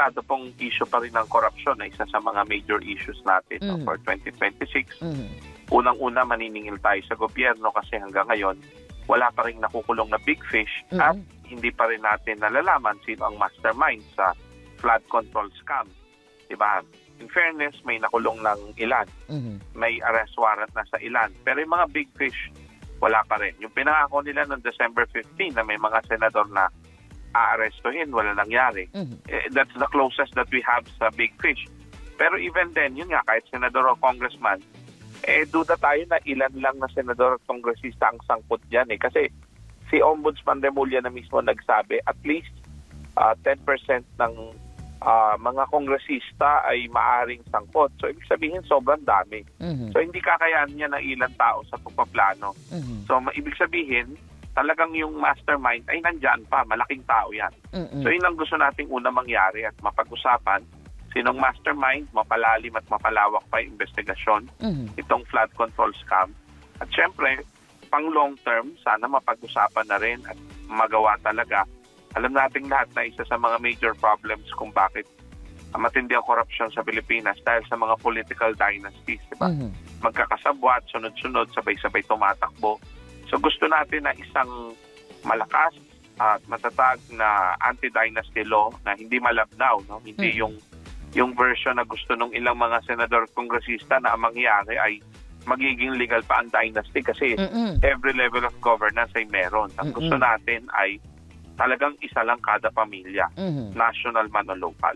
sigurado pong issue pa rin ng korupsyon na isa sa mga major issues natin no, for 2026. Unang-una, maniningil tayo sa gobyerno kasi hanggang ngayon, wala pa rin nakukulong na big fish at hindi pa rin natin nalalaman sino ang mastermind sa flood control scam. Diba? In fairness, may nakulong ng ilan. May arrest warrant na sa ilan. Pero yung mga big fish, wala pa rin. Yung pinangako nila noong December 15 na may mga senador na aarestuhin, wala nangyari. That's the closest that we have sa big fish. Pero even then, yun nga, kahit senador o congressman, duda tayo na ilan lang na senador at kongresista ang sangkot dyan eh. Kasi si Ombudsman Remulla na mismo nagsabi, at least 10% ng mga kongresista ay maaring sangkot. So, ibig sabihin, sobrang dami. So, hindi kakayahan niya ng ilang tao sa pagpaplano. So, ibig sabihin, talagang yung mastermind ay nandyan pa. Malaking tao yan. So, yun ang gusto nating una mangyari at mapag-usapan. Sinong mastermind, mapalalim at mapalawak pa yung investigasyon itong flood control scam. At syempre, pang long term, sana mapag-usapan na rin at magawa talaga. Alam nating lahat na isa sa mga major problems kung bakit matindi ang korupsyon sa Pilipinas dahil sa mga political dynasties, diba? Magkakasabwat, sunod-sunod, sabay-sabay tumatakbo. So gusto natin na isang malakas at matatag na anti-dynasty law na hindi malabnaw, no? Hindi yung version na gusto ng ilang mga senador kongresista na ang mangyayari ay magiging legal pa ang dynasty kasi every level of governance ay meron. Ang gusto natin ay talagang isa lang kada pamilya, national man o local.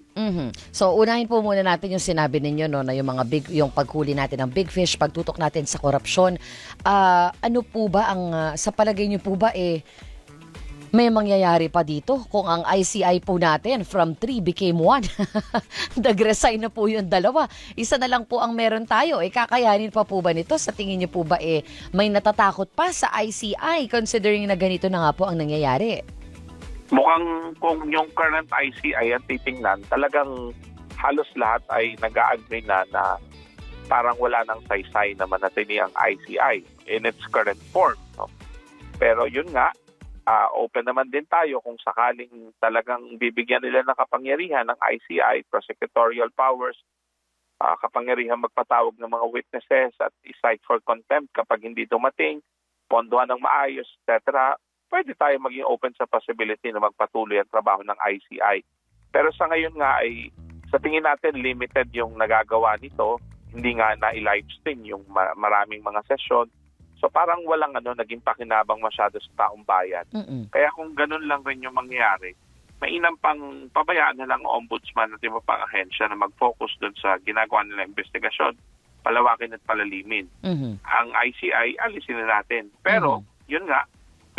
So unahin po muna natin yung sinabi ninyo no na yung paghuli natin ng big fish, pagtutok natin sa korupsyon. Ano po ba ang sa palagay niyo po ba may mangyayari pa dito kung ang ICI po natin from 3 became 1? Nag-resign na po yung dalawa. Isa na lang po ang meron tayo. Kakayanin pa po ba nito? Sa tingin niyo po ba may natatakot pa sa ICI considering na ganito na nga po ang nangyayari? Mukhang kung yung current ICI ang titingnan, talagang halos lahat ay nag-a-agree na parang wala nang saysay na manatili ang ICI in its current form. No? Pero yun nga, open naman din tayo kung sakaling talagang bibigyan nila ng kapangyarihan ng ICI, prosecutorial powers, kapangyarihan magpatawag ng mga witnesses at i-cite for contempt kapag hindi dumating, pondohan ng maayos, etc., pwede tayo maging open sa possibility na magpatuloy ang trabaho ng ICI. Pero sa ngayon nga ay sa tingin natin limited yung nagagawa nito, hindi nga na i-livestream yung maraming mga session. So parang walang naging pakinabang masyado sa taong bayan. Kaya kung ganun lang rin yung mangyayari, mainam pang pabayaan na lang ang ombudsman at iba pang ahensya na mag-focus dun sa ginagawa nilang investigasyon, palawakin at palalimin. Ang ICI, alisin na natin. Pero, yun nga,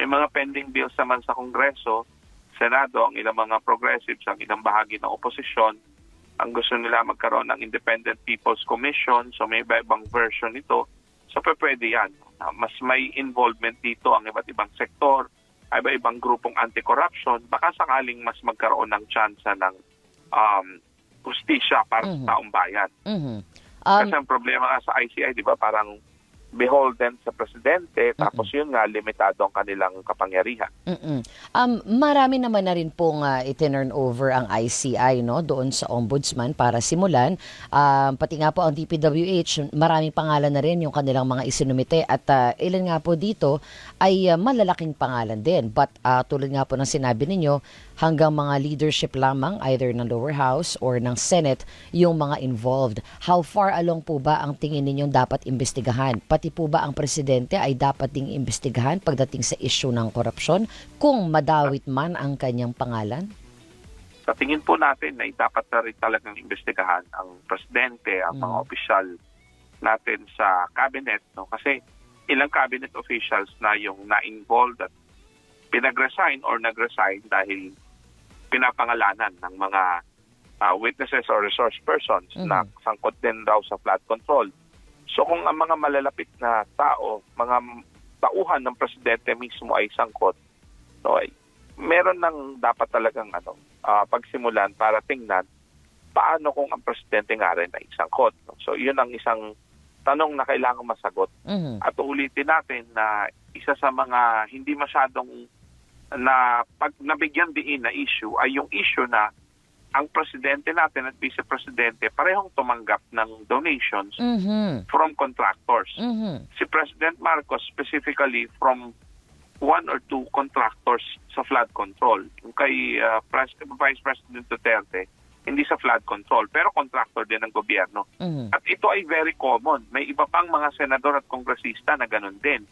may mga pending bills naman sa Kongreso, Senado, ang ilang mga progressives, ang ilang bahagi ng oposisyon. Ang gusto nila magkaroon ng Independent People's Commission, so may iba-ibang version nito. So pwede yan. Mas may involvement dito ang iba't ibang sektor, iba-ibang grupong anti-corruption, baka sakaling mas magkaroon ng tsansa ng justisya para sa taong bayan. Kasi ang problema nga sa ICI, di ba, parang beholden sa presidente, tapos yun nga, limitado ang kanilang kapangyarihan. Marami naman na rin pong itinurn over ang ICI no, doon sa ombudsman para simulan. Pati nga po ang DPWH, maraming pangalan na rin yung kanilang mga isinumite at ilan nga po dito ay malalaking pangalan din. But tulad nga po ng sinabi ninyo, hanggang mga leadership lamang either ng lower house or ng Senate yung mga involved. How far along po ba ang tingin ninyong dapat imbestigahan? Pati po ba ang presidente ay dapat ding imbestigahan pagdating sa issue ng korupsyon kung madawit man ang kanyang pangalan? Sa tingin po natin na dapat na rin talagang imbestigahan ang presidente, ang mga opisyal natin sa cabinet. No? Kasi ilang cabinet officials na yung na-involved at pinag-resign or nag-resign dahil pinapangalanan ng mga witnesses or resource persons na sangkot din daw sa flood control. So kung ang mga malalapit na tao, mga tauhan ng presidente mismo ay sangkot, no, meron nang dapat talagang pagsimulan para tingnan paano kung ang presidente nga rin ay sangkot. No? So yun ang isang tanong na kailangan masagot. At ulitin natin na isa sa mga hindi masyadong na pag nabigyan diin na issue ay yung issue na ang presidente natin at vice-presidente parehong tumanggap ng donations Mhm. from contractors. Mhm. Si President Marcos specifically from one or two contractors sa flood control. Yung kay Vice President Duterte, hindi sa flood control, pero contractor din ng gobyerno. Mhm. At ito ay very common. May iba pang mga senador at kongresista na ganun din.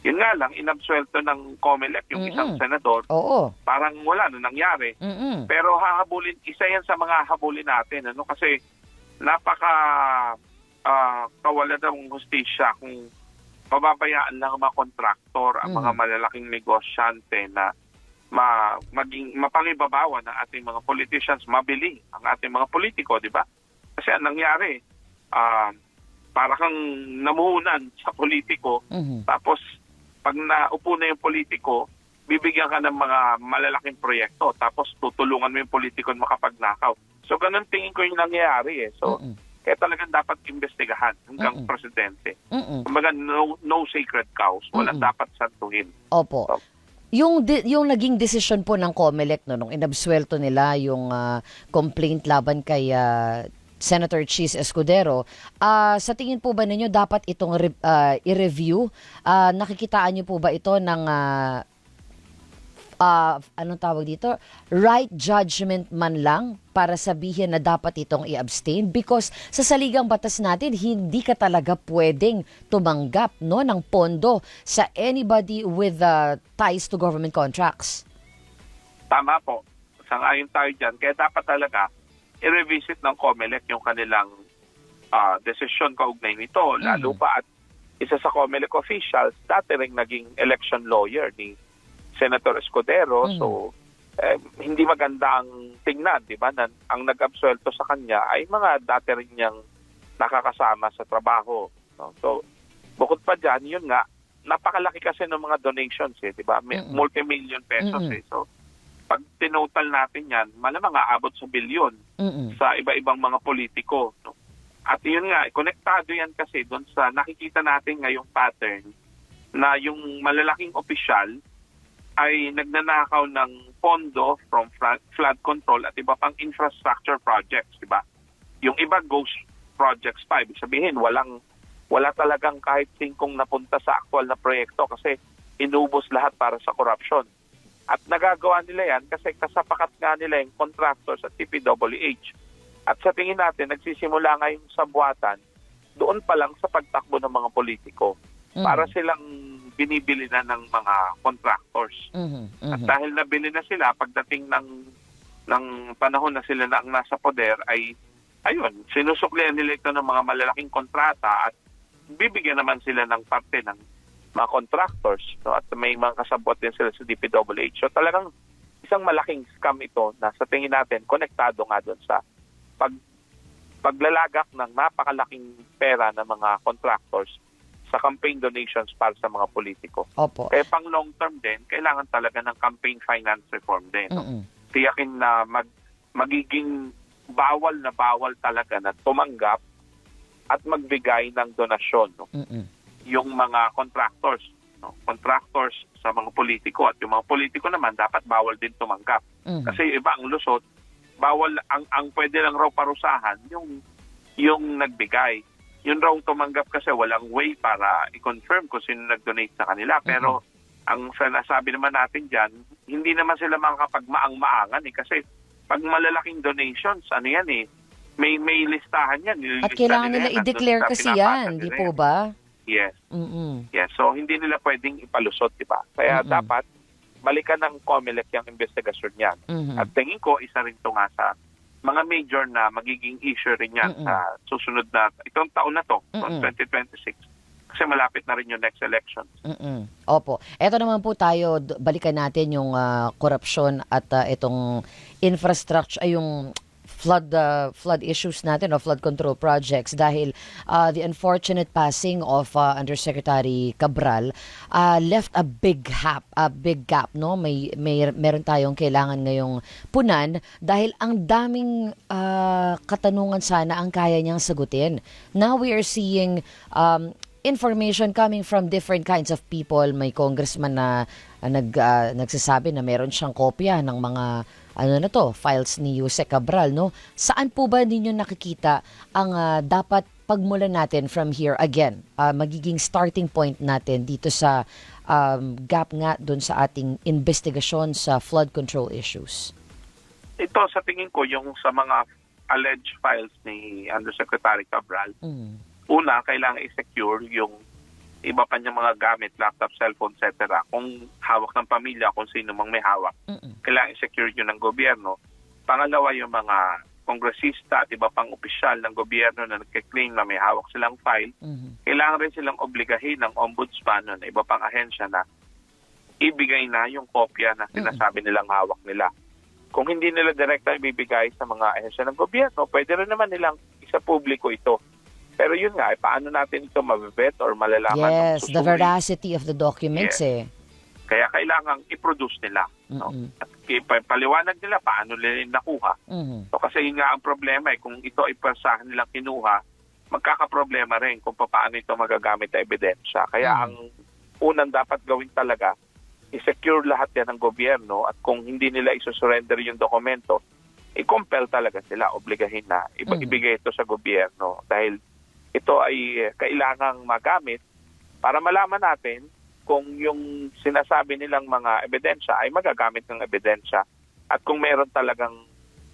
Yun nga lang, inabsuelto ng COMELEC yung isang senador, Oo. parang wala na nangyari. Mhm. Pero hahabulin, isa yan sa mga habulin natin. Kasi napaka kawalan ng hustisya kung pababayaan lang ang mga kontraktor, ang mga malalaking negosyante na maging mapangibabawan ng ating mga politicians, mabili ang ating mga politiko, di ba? Kasi ang nangyari, para kang namuhunan sa politiko, tapos pag naupo na yung politiko, bibigyan ka ng mga malalaking proyekto, tapos tutulungan mo yung politiko na makapagnakaw. So ganun tingin ko yung nangyayari eh. So kaya talagang dapat imbestigahan hanggang presidente. Kumbaga no sacred cows, walang dapat santuhin. Opo. So, Yung naging desisyon po ng COMELEC nung inabsuelto nila yung complaint laban kay Senator Chis Escudero, sa tingin po ba ninyo dapat itong i-review? Nakikitaan niyo po ba ito ng anong tawag dito? Right judgment man lang para sabihin na dapat itong i-abstain? Because sa saligang batas natin, hindi ka talaga pwedeng tumanggap ng pondo sa anybody with ties to government contracts. Tama po. Sang-ayon tayo dyan. Kaya dapat talaga i-revisit ng COMELEC yung kanilang desisyon kaugnay nito. Lalo pa at isa sa COMELEC officials, dati rin naging election lawyer ni Senator Escudero. So, hindi maganda ang tingnan, di ba? Ang nag-absuelto sa kanya ay mga dati rin niyang nakakasama sa trabaho. No? So, bukod pa dyan, yun nga, napakalaki kasi ng mga donations, di ba? Multi-million pesos. So, pag tinotal natin yan, malamang aabot sa bilyon sa iba-ibang mga politiko. No? At yun nga, konektado yan kasi doon sa nakikita natin ngayong pattern na yung malalaking opisyal ay nagnanakaw ng pondo from flood control at iba pang infrastructure projects, di ba? Yung iba ghost projects pa. Ibig sabihin, wala talagang kahit singkong napunta sa actual na proyekto kasi inubos lahat para sa corruption. At nagagawa nila yan kasi kasapakat nga nila yung contractors at TPWH. At sa tingin natin, nagsisimula nga yung sabwatan doon pa lang sa pagtakbo ng mga politiko para silang binibili na ng mga contractors. At dahil nabili na sila, pagdating ng panahon na sila na ang nasa poder, ay ayun, sinusuklian nila ito ng mga malalaking kontrata at bibigyan naman sila ng parte ng mga contractors, no? At may mga kasabot din sila sa DPWH. So talagang isang malaking scam ito na sa tingin natin, konektado nga doon sa paglalagak ng napakalaking pera ng mga contractors sa campaign donations para sa mga politiko. Opo. Kaya pang long term din, kailangan talaga ng campaign finance reform din. No? Tiyakin na magiging bawal talaga na tumanggap at magbigay ng donasyon. No? Yung mga contractors, no? Contractors sa mga politiko at yung mga politiko naman dapat bawal din tumanggap. Kasi yung iba ang lusot, bawal ang pwede lang raw parusahan yung nagbigay. Yun raw tumanggap kasi walang way para i-confirm kung sino nag-donate sa kanila. Pero ang sinasabi naman natin dyan, hindi naman sila makakapagmaang-maangan kasi pag malalaking donations, ano yan may listahan yan. At kailangan nila i-declare kasi yan, di po ba? Yes. Yes. So, hindi nila pwedeng ipalusot, di ba? Kaya dapat balikan ng COMELEC yung investigasyon yan. At tingin ko, isa rin ito nga sa mga major na magiging issue rin yan sa susunod na, itong taon na to, 2026. Kasi malapit na rin yung next election. Opo. Eto naman po tayo, balikan natin yung korupsyon at itong infrastructure, ay yung flood issues natin o flood control projects dahil the unfortunate passing of Undersecretary Cabral left a big gap, no? Meron tayong kailangan ngayong punan dahil ang daming katanungan sana ang kaya niyang sagutin. Now we are seeing information coming from different kinds of people. May congressman na nagsasabi na meron siyang kopya ng mga files ni Yuse Cabral, no? Saan po ba ninyo nakikita ang dapat pagmulan natin from here again? Magiging starting point natin dito sa gap nga doon sa ating investigasyon sa flood control issues. Ito sa tingin ko yung sa mga alleged files ni Undersecretary Cabral. Una, kailangan i-secure yung iba pa niyang mga gamit, laptop, cellphone, etc. Kung hawak ng pamilya, kung sino mang may hawak, kailangan i-secure yun ng gobyerno. Pangalawa, yung mga kongresista at iba pang opisyal ng gobyerno na nagkiklaim na may hawak silang file, kailangan rin silang obligahin ng ombudsman na iba pang ahensya na ibigay na yung kopya na sinasabi nilang hawak nila. Kung hindi nila direkta ibibigay sa mga ahensya ng gobyerno, pwede rin naman nilang isa publiko ito. Pero yun nga, paano natin ito mabibet or malalaman? Yes, the veracity of the documents Kaya kailangan i-produce nila. No? At paliwanag nila paano nila nakuha. So, kasi yun nga ang problema kung ito ay pasahan nilang kinuha, magkakaproblema rin kung paano ito magagamit na ebidensya. Kaya ang unang dapat gawin talaga, i-secure lahat yan ng gobyerno at kung hindi nila isusurrender yung dokumento, i-compel talaga sila, obligahin na ibigay ito sa gobyerno dahil ito ay kailangang magamit para malaman natin kung yung sinasabi nilang mga ebidensya ay magagamit ng ebidensya at kung meron talagang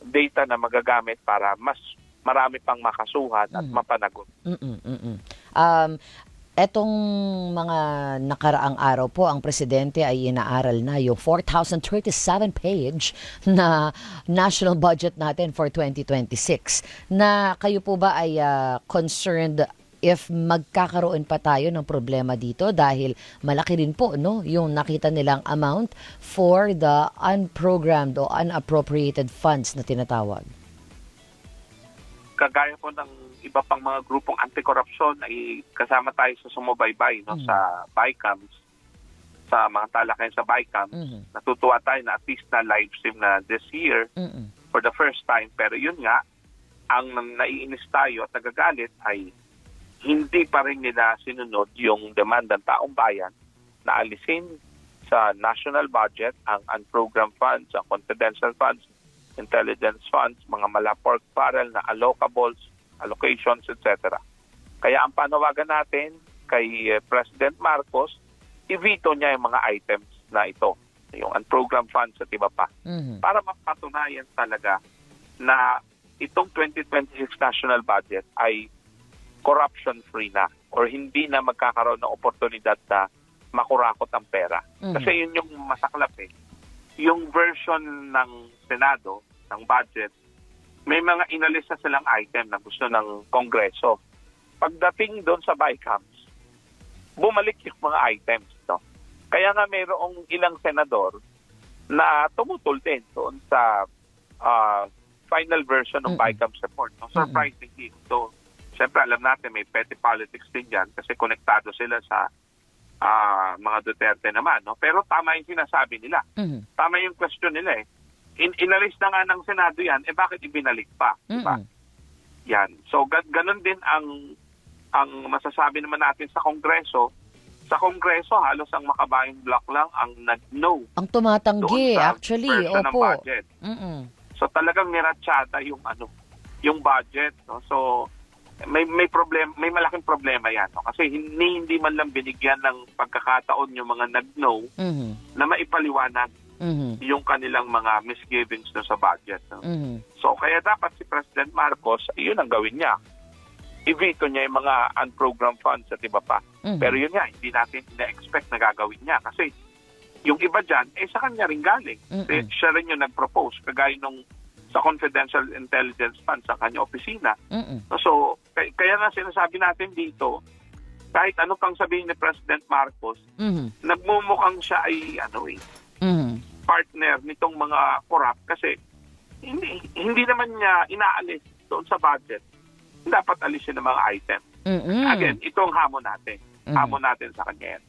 data na magagamit para mas marami pang makasuhan at mapanagot. Etong mga nakaraang araw po, ang presidente ay inaaral na yung 4,037 page na national budget natin for 2026. Na kayo po ba ay concerned if magkakaroon pa tayo ng problema dito dahil malaki rin po yung nakita nilang amount for the unprogrammed o unappropriated funds na tinatawag? Kagaya po ng iba pang mga grupong anti-corruption ay kasama tayo sa sumubaybay sa BICAMs, sa mga talakayan sa BICAMs. Natutuwa tayo na at least na live stream na this year for the first time. Pero yun nga, ang naiinis tayo at nagagalit ay hindi pa rin nila sinunod yung demand ng taong bayan na alisin sa national budget ang unprogrammed funds, ang confidential funds, intelligence funds, mga mala-pork barrel na allocables, allocations, etc. Kaya ang panawagan natin kay President Marcos, i-veto niya yung mga items na ito, yung unprogrammed funds at iba pa, para mapatunayan talaga na itong 2026 national budget ay corruption-free na or hindi na magkakaroon ng oportunidad na makurakot ang pera. Kasi yun yung masaklap Yung version ng Senado, ng budget, may mga inalis na silang item na gusto ng Kongreso. Pagdating doon sa BICAMs, bumalik yung mga items. No? Kaya nga mayroong ilang senador na tumutol din doon sa final version ng BICAMs report. No? Surprisingly. So, syempre alam natin may petty politics din dyan kasi konektado sila sa mga Duterte naman. No? Pero tama yung sinasabi nila. Tama yung question nila inalis na nga ng Senado yan, bakit ibinalik pa? Diba? Yan. So, ganun din ang masasabi naman natin sa Kongreso. Sa Kongreso, halos ang makabayang block lang ang nag-no. Ang tumatanggi, actually. Opo. Budget. So, talagang niratsyata yung budget. No? So, may malaking problema yan. No? Kasi hindi man lang binigyan ng pagkakataon yung mga nag-no na maipaliwanag yung kanilang mga misgivings na sa budget. No? So, kaya dapat si President Marcos, yun ang gawin niya. I-veto niya yung mga unprogrammed funds at iba pa. Pero yun nga, hindi natin na-expect na gagawin niya. Kasi yung iba dyan, sa kanya rin galing. Siya rin yung nag-propose. Kagaya nung sa confidential intelligence funds sa kanya opisina. So, kaya nga sinasabi natin dito, kahit ano pang sabihin ni President Marcos, nagmumukhang siya ay partner nitong mga corrupt kasi hindi naman niya inaalis doon sa budget. Dapat alisin ng mga item. Again, ito ang hamon natin. Hamon natin sa kanya yan.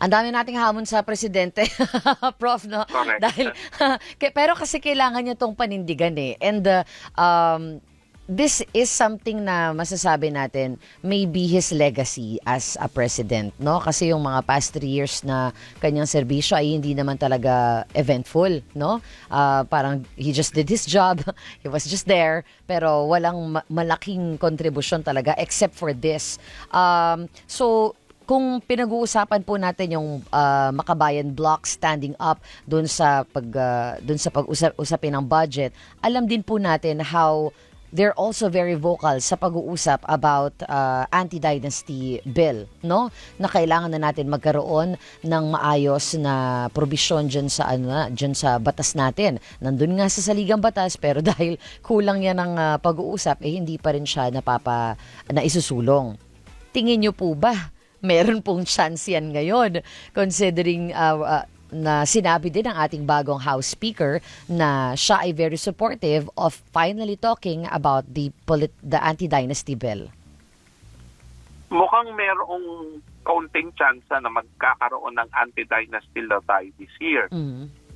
Ang dami nating hamon sa presidente, Prof, no? Correct. Dahil, pero kasi kailangan niya itong panindigan And this is something na masasabi natin maybe his legacy as a president, no? Kasi yung mga past 3 years na kanyang serbisyo ay hindi naman talaga eventful, no? Parang he just did his job, he was just there, pero walang malaking kontribusyon talaga except for this. So kung pinag-uusapan po natin yung Makabayan Block standing up doon sa pag-usapin ng budget, alam din po natin how they're also very vocal sa pag-uusap about anti-dynasty bill, no? Na kailangan na natin magkaroon ng maayos na probisyon diyan sa batas natin. Nandun nga sa saligang batas pero dahil kulang yan ng pag-uusap hindi pa rin siya na isusulong. Tingin niyo po ba meron pong chance yan ngayon considering na sinabi din ng ating bagong House Speaker na siya ay very supportive of finally talking about the anti-dynasty bill? Mukhang merong kaunting chance na magkakaroon ng anti-dynasty law tayo this year.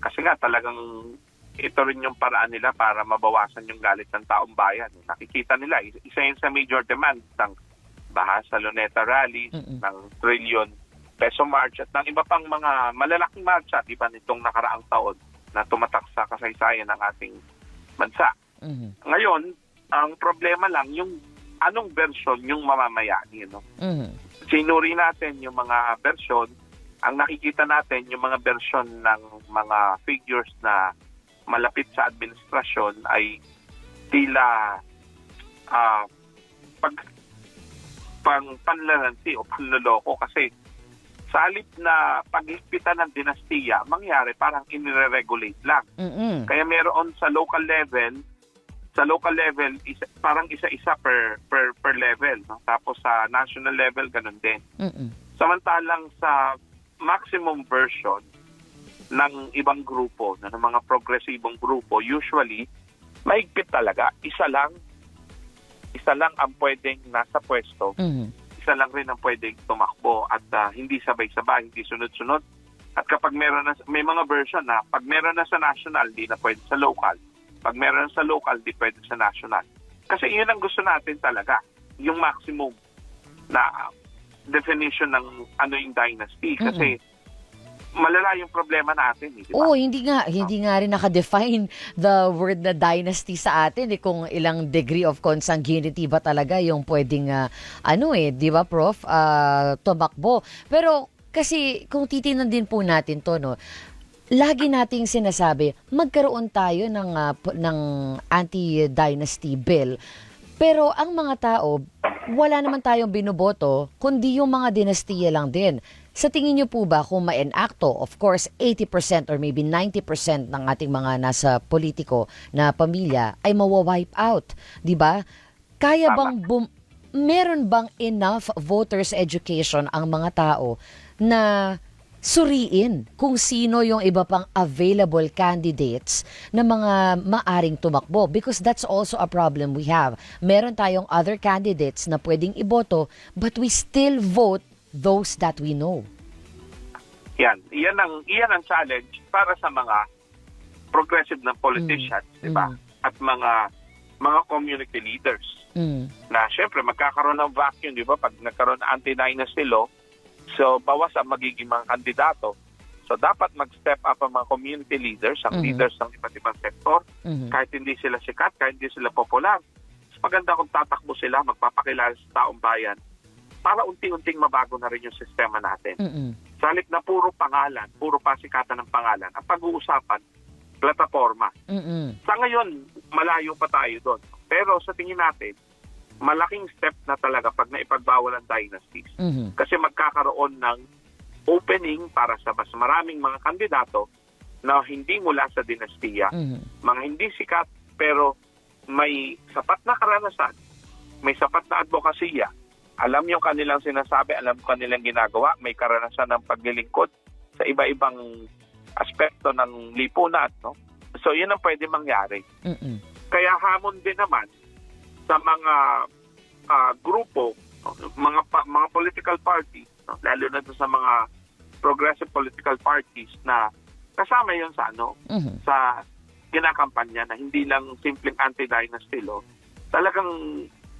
Kasi nga talagang ito rin yung paraan nila para mabawasan yung galit ng taong bayan. Nakikita nila, isa yun sa major demand ng Baha sa Luneta Rally, ng Trillion Peso March at ng iba pang mga malalaking marcha, di ba, nitong nakaraang taon na tumatak sa kasaysayan ng ating bansa. Ngayon, ang problema lang yung anong version yung mamamayani, no? Sinuri natin yung mga version, ang nakikita natin yung mga version ng mga figures na malapit sa administrasyon ay tila panlalansi o panloloko kasi sa halip na paghigpitan ng dinastiya, mangyari parang inire-regulate lang. Kaya meron sa local level, parang isa-isa per level, no? Tapos sa national level ganun din. Samantalang sa maximum version ng ibang grupo, ng mga progresibong grupo, usually mahigpit talaga. Isa lang ang pwedeng nasa pwesto, isa lang rin ang pwedeng tumakbo at hindi sabay-sabay, hindi sunod-sunod. At kapag may mga version na pag meron na sa national, di na pwede sa local. Pag meron na sa local, di pwede sa national. Kasi yun ang gusto natin talaga, yung maximum na definition ng ano yung dynasty. Kasi malala yung problema natin. Di ba? Hindi nga rin nakadefine the word na dynasty sa atin kung ilang degree of consanguinity ba talaga yung pwedeng di ba Prof, tumakbo. Pero kasi kung titingnan din po natin to, no, lagi nating sinasabi magkaroon tayo ng anti-dynasty bill. Pero ang mga tao, wala naman tayong binoboto, kundi yung mga dinastiya lang din. Sa tingin niyo po ba kung ma-enacto, of course, 80% or maybe 90% ng ating mga nasa politiko na pamilya ay mawa-wipe out, di ba? Kaya bang meron bang enough voters education ang mga tao na suriin kung sino yung iba pang available candidates na mga maaring tumakbo? Because that's also a problem we have. Meron tayong other candidates na pwedeng iboto but we still vote those that we know. Iyan ang challenge para sa mga progressive na politicians, di ba? At mga community leaders. Na syempre magkakaroon ng vacuum, di ba? Pag nagkaroon ng anti-dynasty law, so bawas ang magiging mga kandidato. So dapat mag-step up ang mga community leaders, ang leaders ng iba't ibang sektor, kahit hindi sila sikat, kahit hindi sila popular. Mas maganda kung tatakbo sila, magpapakilala sa taong bayan para unti-unting mabago na rin yung sistema natin. Sa halip na puro pangalan, puro pasikatan ng pangalan, ang pag-uusapan, plataforma. Sa ngayon, malayo pa tayo doon. Pero sa tingin natin, malaking step na talaga pag naipagbawal ang dynasties. Kasi magkakaroon ng opening para sa mas maraming mga kandidato na hindi mula sa dinastiya, mga hindi sikat pero may sapat na karanasan, may sapat na advokasya, alam yung kanilang sinasabi, alam yung kanilang ginagawa, may karanasan ng paglilingkod sa iba-ibang aspekto ng lipunan, no? So yun ang pwede mangyari. Kaya hamon din naman sa mga grupo, mga political parties, no? Lalo na sa mga progressive political parties na kasama yun sa sa kinakampanya na hindi lang simpleng anti-dynasty law, talagang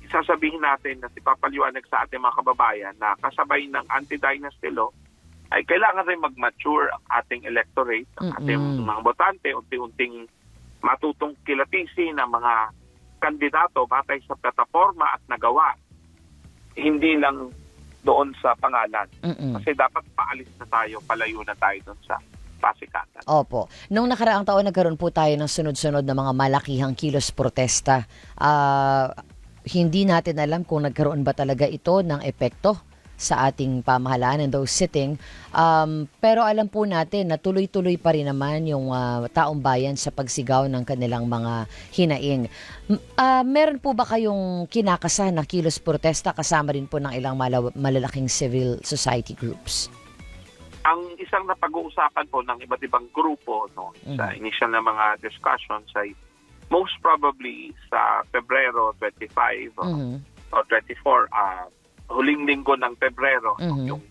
sasabihin natin at ipapaliwanag sa ating mga kababayan na kasabay ng anti-dynasty law ay kailangan rin mag-mature ang ating electorate, ang ating mga botante, unti-unting matutong kilatisin ng mga kandidato batay sa plataforma at nagawa. Hindi lang doon sa pangalan. Kasi dapat paalis na tayo, palayo na tayo doon sa pasikatan. Opo. Nung nakaraang taon, nagkaroon po tayo ng sunod-sunod na mga malakihang kilos protesta. Hindi natin alam kung nagkaroon ba talaga ito ng epekto sa ating pamahalaan and those sitting. Pero alam po natin na tuloy-tuloy pa rin naman yung taong bayan sa pagsigaw ng kanilang mga hinaing. Meron po ba kayong kinakasahan na kilos protesta kasama rin po ng ilang malalaking civil society groups? Ang isang napag-uusapan po ng iba't ibang grupo sa initial na mga discussions ay most probably sa Pebrero 25 o 24, huling linggo ng Pebrero, yung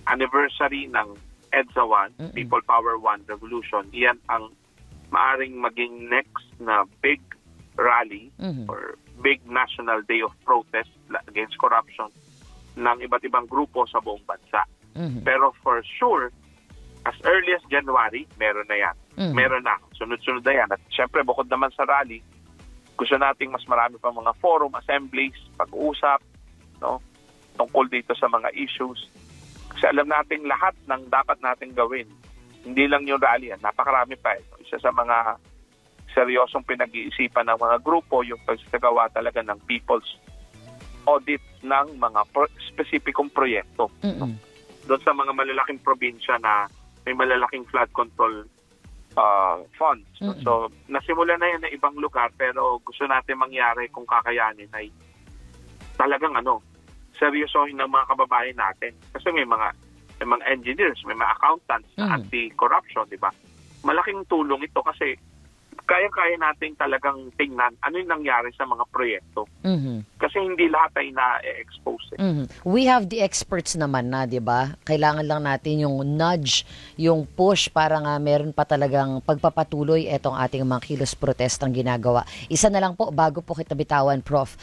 anniversary ng EDSA 1, People Power 1 Revolution. Iyan ang maaring maging next na big rally or big national day of protest against corruption ng iba't ibang grupo sa buong bansa. Pero for sure, as early as January, meron na yan. Meron na. Sunod-sunod na yan. At syempre, bukod naman sa rally, gusto nating mas marami pa mga forum, assemblies, pag-uusap, tungkol dito sa mga issues. Kasi alam natin lahat ng dapat natin gawin. Hindi lang yung rally yan. Napakarami pa. Isa sa mga seryosong pinag-iisipan ng mga grupo, yung pagsagawa talaga ng people's audit ng mga spesipikong proyekto. Doon sa mga malalaking probinsya na may malalaking flood control funds. So, nasimula na yan na ibang lugar, pero gusto natin mangyari kung kakayanin ay talagang seryosohin ng mga kababayan natin. Kasi may mga engineers, may mga accountants na anti-corruption, di ba? Malaking tulong ito kasi kaya-kaya natin talagang tingnan ano yung nangyari sa mga proyekto. Kasi hindi lahat ay na-expose. We have the experts naman na, di ba? Kailangan lang natin yung nudge, yung push para nga meron pa talagang pagpapatuloy etong ating mga kilos protestang ginagawa. Isa na lang po, bago po kita bitawan, Prof.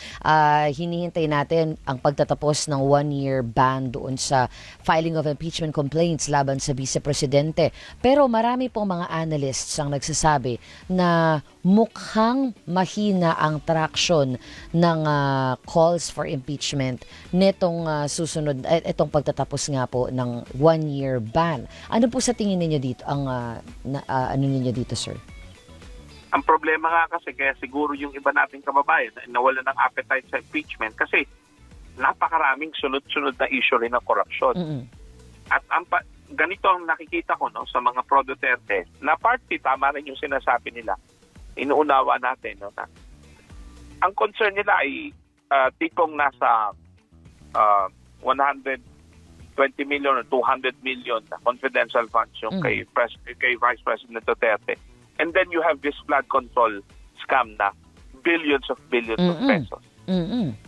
Hinihintay natin ang pagtatapos ng 1-year ban doon sa filing of impeachment complaints laban sa Vice Presidente. Pero marami pong mga analysts ang nagsasabi na mukhang mahina ang traction ng calls for impeachment nitong susunod, itong pagtatapos nga po ng 1-year ban. Ano po sa tingin ninyo dito, ano ninyo dito, sir? Ang problema nga kasi, kaya siguro yung iba nating kababayan nawala ng appetite sa impeachment kasi napakaraming sunod-sunod na issue rin ng korupsyon. At ganito ang nakikita ko sa mga pro-Duterte, na party, tama rin yung sinasabi nila, inuunawa natin. Na ang concern nila ay tipong nasa 120 million or 200 million na confidential funds yung kay Vice President Duterte. And then you have this flood control scam na billions of pesos.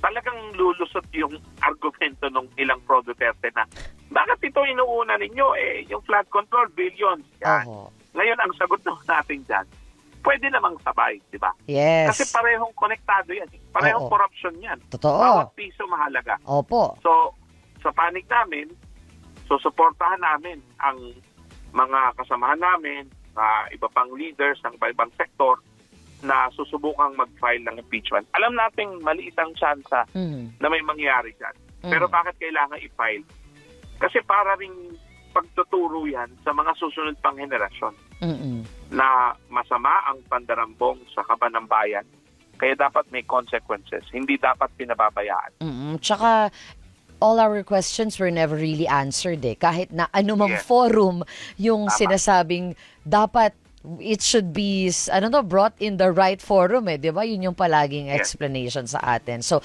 Talagang lulusot yung argumento ng ilang pro-Duterte na bakit ito inuuna ninyo? Yung flood control, billions. Yan. Ngayon, ang sagot natin dyan, pwede namang sabay, di ba? Yes. Kasi parehong konektado yan. Parehong corruption yan. Totoo. Bawat piso mahalaga. Opo. So, sa panig namin, susuportahan namin ang mga kasamahan namin, iba pang leaders ng iba-ibang sektor na susubukang mag-file ng impeachment. Alam nating maliit ang tsansa na may mangyari dyan. Pero bakit kailangan i-file? Kasi para ring pagtuturo yan sa mga susunod pang henerasyon na masama ang pandarambong sa kaban ng bayan. Kaya dapat may consequences. Hindi dapat pinababayaan. Tsaka, all our questions were never really answered Kahit na anumang forum yung sinasabing dapat it should be brought in the right forum di ba? Yun yung palaging explanation sa atin. So,